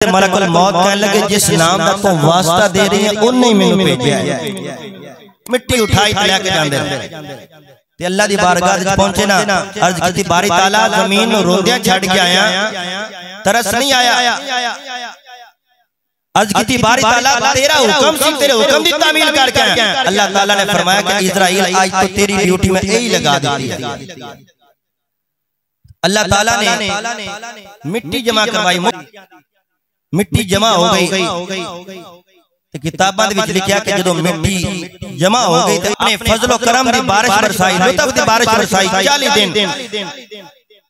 मलकुल मौत कहने लगे जिस नाम का तुम वास्ता दे रही है उन्हें मैनू भेजा है। मिट्टी उठाई ते लेके जांदे ते अल्लाह दी बारगाह विच पहुंचे ना, अर्ज कीती बारी ताला जमीन नूं रोंदियां छड्ड के आया, तरस नहीं आया। अर्ज कीती बारी ताला तेरा हुक्म सी, तेरे हुक्म दी तामील करके आया। अल्लाह ताला ने फरमाया कि इज़राइल आज तो तेरी ड्यूटी में यही लगा दी है। अल्लाह ताला ने मिट्टी जमा करवाई, मिट्टी जमा हो गई। किताबां दे विच लिखिया कि जदों मिट्टी जमा हो गई ते अपने फजलो करम दी बारिश बरसाई, लुत्फ दी बारिश बरसाई 40 दिन।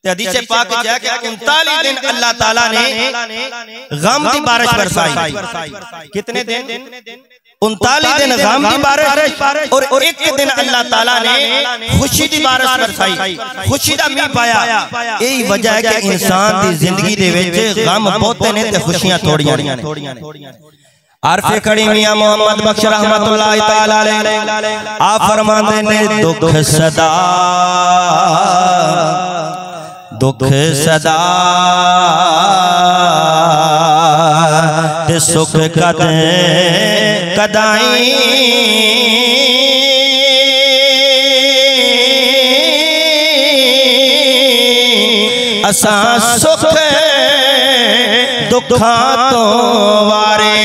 ते हदीस पाक विच है कि 39 दिन अल्लाह ताला ने गम दी बारिश बरसाई। कितने दिन? 39 दिन गम दी बारिश और एक दिन अल्लाह ताला ने खुशी दी बारिश बरसाई, खुशी दा मींह पाया। यही वजह है कि इंसान दी जिंदगी दे विच गम बहुते ने ते खुशियां थोड़ियां ने। आरफे खड़ी मियां मोहम्मद बख्श रहमतुल्लाह तआला अलैह आप फरमाते ने दुख सदा ते सुख कदाई असा सुख दुखा तो वारे,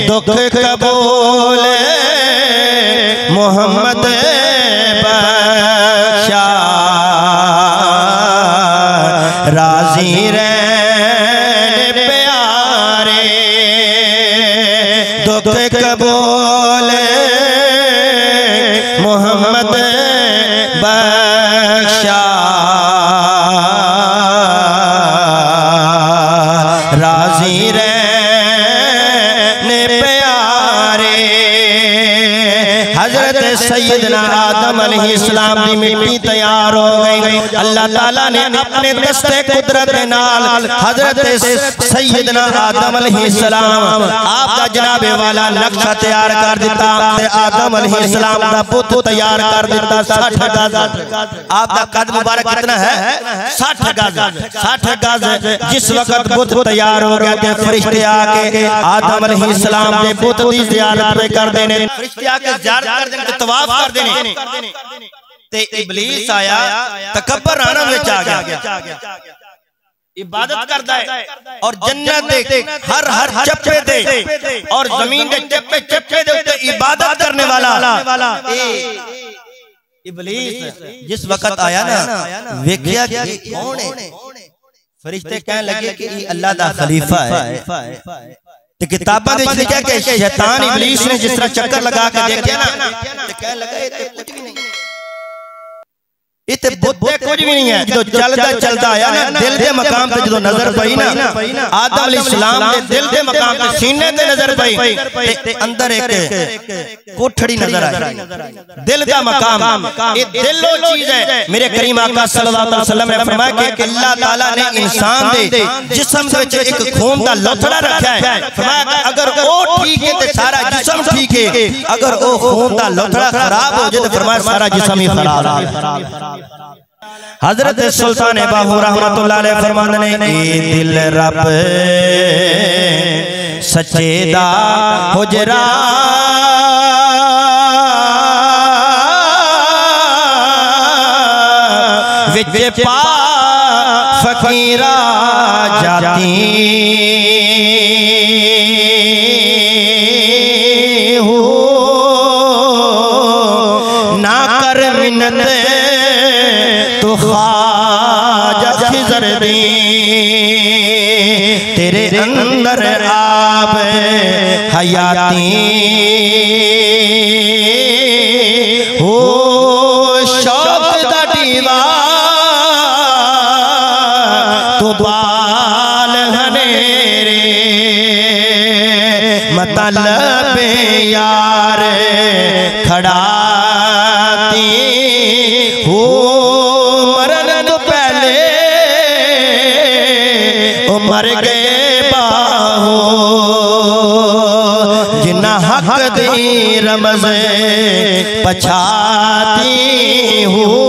दुख कबूल मोहम्मद बख्शा, राजी रहने प्यारे, दुख कबूल मोहम्मद बख्शा, राजी रहने प्यारे। हजरत सैयदना आदम अलैहिस्सलाम की मिट्टी तैयार हो गई। अल्लाह ताला ने अपने दस्ते कुदरत के नाल हजरत सैयदना आदम अलैहिस्सलाम आपका जनाबे वाला नक्शा तैयार कर दिता। आदम अलैहिस्सलाम का बुत तैयार कर दिता 60 गज। आपका कद मुबारक कितना है? 60 गज। 60 गज जिस वक्त बुत तैयार हो गया ते फरिश्ते आके आदम अलैहिस्सलाम के बुत दी ज़ियारत कर देने, फरिश्ते आके ज़ियारत कर देने, तवाफ कर देने। ते इबलीस आया तकब्बर आना विच आ गया, इबादत करता है और जन्नत दे हर चप्पे दे और जमीन के चप्पे चप्पे दे उत्ते इबादत करने वाला इबलीस जिस वक्त आया ना, वेखिया कि कौन है। फरिश्ते कहने लगे कि ये अल्लाह दा खलीफा है। तो किताबां में लिखा कि शैतान इबलीस ने जिस तरह चक्कर लगा के देखा ना, तो कहने लगा ये कुछ भी नहीं, इते बुद्ध कुछ भी नहीं है। जो चलता चलता आया ना, दिल के मकाम पे जो नजर पई ना, आदम अलैहिस्सलाम के दिल के मकाम पे सीने ते नजर पई, ते अंदर एक कोठड़ी नजर आई, दिल का मकाम। ये दिल वो चीज है। मेरे करीम आका सल्लल्लाहु अलैहि वसल्लम ने फरमाया कि अल्लाह ताला ने इंसान दे जिस्म दे विच एक खून का लोथड़ा रखा है। फरमाया अगर वो ठीक है तो सारा जिस्म ठीक है, अगर वो खून का लोथड़ा खराब हो जाए तो फरमाया सारा जिस्म ही खराब है। हजरत सुल्तान बाहू रहमतुल्लाह अलैह फरमाते ने ए दिल रब सच्चे दा हुजरा, विच पा फकीरा जाती हो, ना कर मिन्नत तो ख्वाजा खिज़र दी, तेरे अंदर आप हयाती हो, शौक दा दीवा तो बाल हनेरे, मतलब यार खड़ाती हो, मर गए बाहो जिन्ना हक दी रमज़ पछाती हूँ,